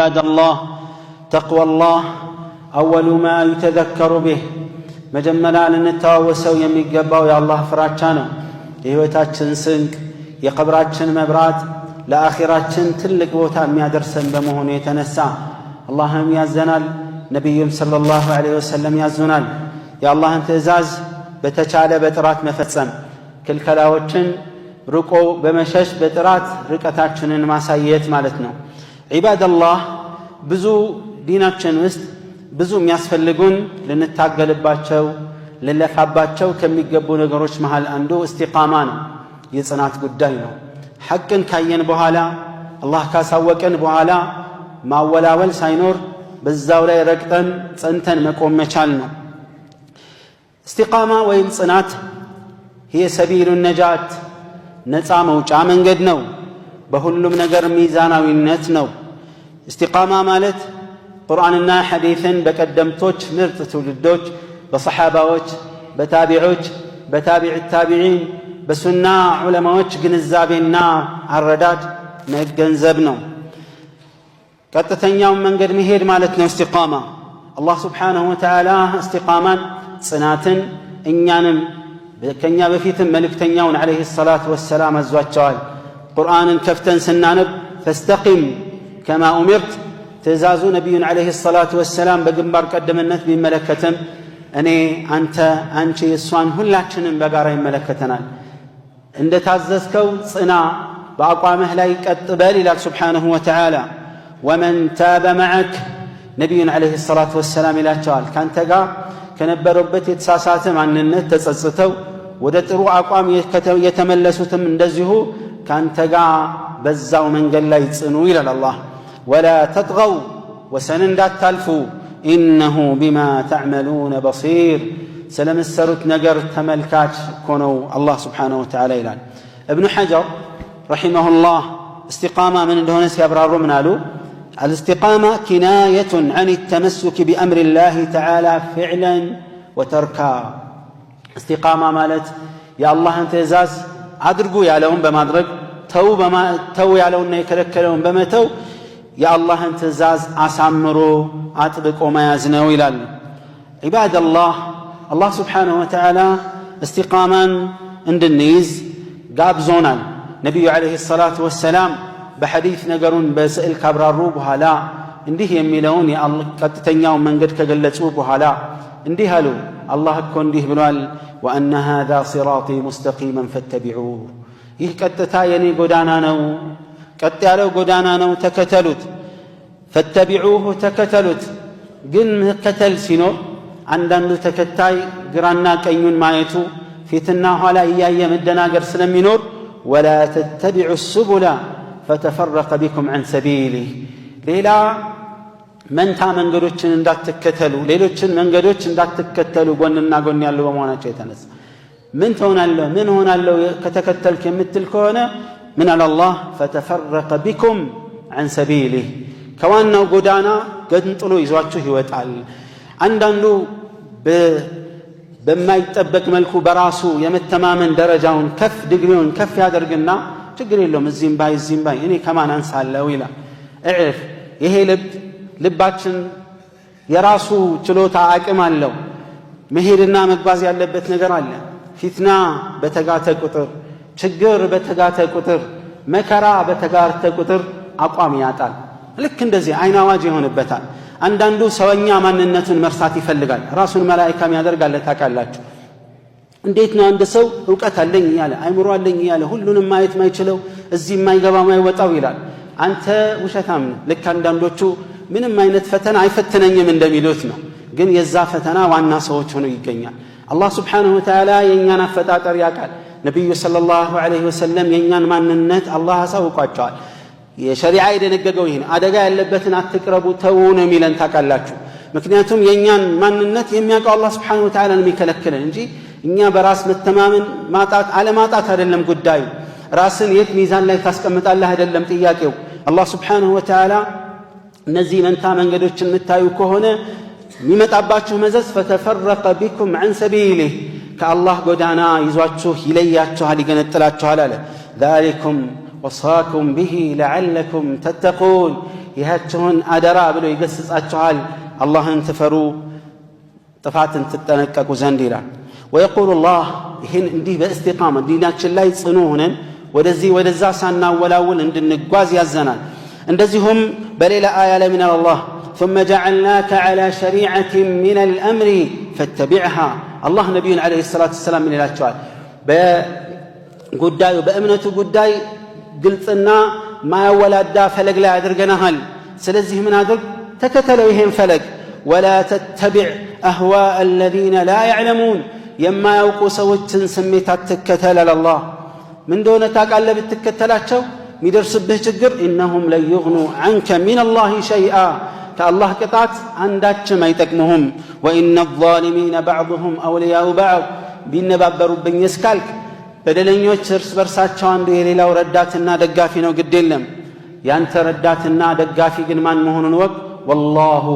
عباد الله تقوى الله أول ما يتذكر به مجملا لنتاوسو يميقباو يا الله فراتشانو يهوتاتشن سنك يقبراتشن مبرات لآخراتشن تلق بوتا ميادرسن بمهون يتنسى اللهم يازنال نبي صلى الله عليه وسلم يازنال يا الله انت ازاز بتشالة بترات مفتسم كل كلاوتشن رقو بمشش بترات ركتاتشن الماسايات مالتنا عباد الله بزو ديناتشن وست ብዙ የሚያስፈልጉን ልንታገልባቸው ልንለፋባቸው ከሚገቡ ነገሮች መሃል አንዱ እስቲቃማ ነው የጽናት ጉዳይ ነው ሐቅን ካየን በኋላ አላህ ካሳወቀን በኋላ ማወላወል ሳይኖር በዛው ላይ ረግጠን ጸንተን መቆም መቻል ነው እስቲቃማ ወይም ጽናት هي سبيل النجاة ነፃ መውጫ መንገድ ነው በሁሉም ነገር ሚዛናዊነት ነው እስቲቃማ ማለት ቁርአንና ሐዲስን በቀደምቶች ምርጥ ትውልዶች በሰሃባዎች በታቢዖች በታቢዕ ታቢዒን በሱና ዑለማዎች ግንዛቤና አረዳድ መገንዘብ ነው ቀጥተኛው መንገድ መሄድ ማለት ነው እስቲቃማ አላህ Subhanahu Wa Ta'ala እስቲቃማን ጽናትን እኛንም ከኛ በፊትም መልእክተኛውን አለይሂ ሰላቱ ወሰላም አዟቸዋል ቁርአንን ከፍተን ስናነብ ፈስተቂም ከማ ኡሚርት ትእዛዙ ነቢዩን አለይሂ ሰላቱ ወሰላም በግንባር ቀደምትነት ቢመለከትም እኔ አንተ አንቺ እሷን ሁላችንም በጋራ ይመለከተናል እንደታዘዝከው ጽና በአቋምህ ላይ ቀጥ በል ይላል Subhanahu Wa Ta'ala ومن تاب معك ነቢዩን አለይሂ ሰላቱ ወሰላም ይላቸዋል ካንተ ጋር ከነበሩበት የተሳሳተ ማንነት ተጸጽተው ወደ ጥሩ አቋም የተመለሱትም እንደዚሁ ካንተ ጋር በዛው መንገድ ላይ ጽኑ ይላል አላህ ولا تطغوا وسنندات تالفوا إنه بما تعملون بصير سلم السرت نجر تملكات كونوا الله سبحانه وتعالى إلان ابن حجر رحمه الله استقامة من دونس يبرار منالو الاستقامة كناية عن التمسك بأمر الله تعالى فعلا وتركا استقامة مالت يا الله انت ازاز عدرقوا يا لهم بمادرق تو يا لهم يكلكلهم بمتو يا الله انت ازاز اسامرو اطبقوا ما يزنوا الى عباد الله سبحانه وتعالى استقاما اندنيز قابزونا نبي عليه الصلاة والسلام بحديث نقرون بسئل كبرارو بهالا انديه يميلون يا الله قطتنياو من قد كجلصوا بهالا انديه له الله كون ديه بلال وان هذا صراطي مستقيما فاتبعوه يقطتا يني غدانا نو ቀጥ ያለው ጎዳና ነው ተከተሉት ፈተቢዑሁ ተከተሉት ግን መከተል ሲኖር አንዳንዱ ተከታይ ግራና ቀኙን ማየቱ ፊትና ኋላ ያየ መደናገር ስለሚኖር ولا تتبعوا السبل فتفرق بكم عن سبيله ሌላ መንታ መንገዶችን እንዳትከተሉ ሌሎችን መንገዶች እንዳትከተሉ ጎንና ጎን ያለው በመሆናቸው የተነሳ ምን ሆናለሁ ከተከተልክ የምትል ከሆነ من على الله فتفرق بكم عن سبيله كوانو غدانا ገንጥሎ ይዟችሁ ይወጣል አንዳንዱ በማይጠበቅ መልኩ በራሱ የመተማመን ደረጃውን ከፍ ዲግሪውን ከፍ ያደርግና ችግር የለውም እዚህም ባይ እኔ ከማን አንሳለው ይላል እዕፍ ይሄ ልባችን የራሱ ችሎታ አቅም አለው መሄድና መጓዝ ያለበት ነገር አለ ፊትና በተጋተ ቁጥር ችግር በተጋተ ቁጥር መከራ በተጋተ ቁጥር አቋም ያጣል ልክ እንደዚህ አይናዋጅ ይሆንበታል አንዳንዱ ሰውኛ ማንነቱን መርሳት ይፈልጋል ራሱን መላእክም ያደርጋል ታቃላችሁ እንዴት ነው አንድ ሰው ዕውቀት አለኝ ያለ አይምሮ አለኝ ያለ ሁሉንም ማየት ማይችለው እዚህ ማይገባ ማይወጣው ይላል አንተ ውሸታም ልክ አንዳንዶቹ ምንም አይነት ፈተና አይፈተነኝም እንደሚሉት ነው ግን የዛ ፈተና ዋና ሰዎች ሆነው ይገኛል አላህ Subhanahu Wa Ta'ala የኛን አፈጣጠር ያቃል ነብዩ ሰለላሁ ዐለይሂ ወሰለም የኛን ማንነት አላህ አሳውቋቸዋል የሸሪዓ የደነገገው ይሄን አደጋ ያለበትን አትቅረቡ ተው ነው የሚለን ታቃላችሁ ምክንያቱም የኛን ማንነት የሚያውቀው አላህ Subhanahu Wa Ta'ala ነው የሚከለክለን እንጂ እኛ በራስ መተማመን ማጣት አለማጣት አይደለም ጉዳዩ ራስን የት ሚዛን ላይ ታስቀምጣለህ አይደለም ጥያቄው አላህ Subhanahu Wa Ta'ala እነዚህ መንታ መንገዶችን መታዩ ከሆነ የሚመጣባችሁ መዘዝ فتفرق بكم عن سبيله كالله قدانا يزواتشوه يلياتشوها لقنطلاچوها لاله ذلكم وصاكم به لعلكم تتقون ይሃችሁን አደራ ብሎ ይገስጻችኋል አላህን ትፈሩ ጥፋትን ትጠነቀቁ ዘንድ ይላል ويقول الله ይህን እንዲህ በእስቲቃማ ዲናችን ላይ ጽኑ ሆነን ወደዚህ ወደዛ ሳናወላውል እንድንጓዝ ያዘናል እንደዚሁም በሌላ አያ ላይ ምን አላህ ثم جعلناك على شريعة من الأمر فاتبعها الله نبي عليه الصلاة والسلام من ይላቸዋል በጉዳዩ በእምነቱ ጉዳይ ግልጽና ማያወላዳ ፈለግ ላይ አድርገናል ስለዚህ ምን አድርግ ተከተለው ይሄን ፈለግ ولا تتبع أهواء الذين لا يعلمون يما يوقوا سوچن سميت تكتل الله من دون تاقال بتكتلاچو ميدرسبه ችግር انهم لا يغنوا عنك من الله شيئا كالله قطعت አንዳችም አይጠቅሙህም وان الظالمين بعضهم اولياء بعض ቢነባበሩብኝ እስካልክ በደለኞች እርስ በርሳቸው አንዱ የሌላው ረዳትና ደጋፊ ነው ግድ የለም ያንተ ረዳትና ደጋፊ ግን ማን መሆኑን ወቅ والله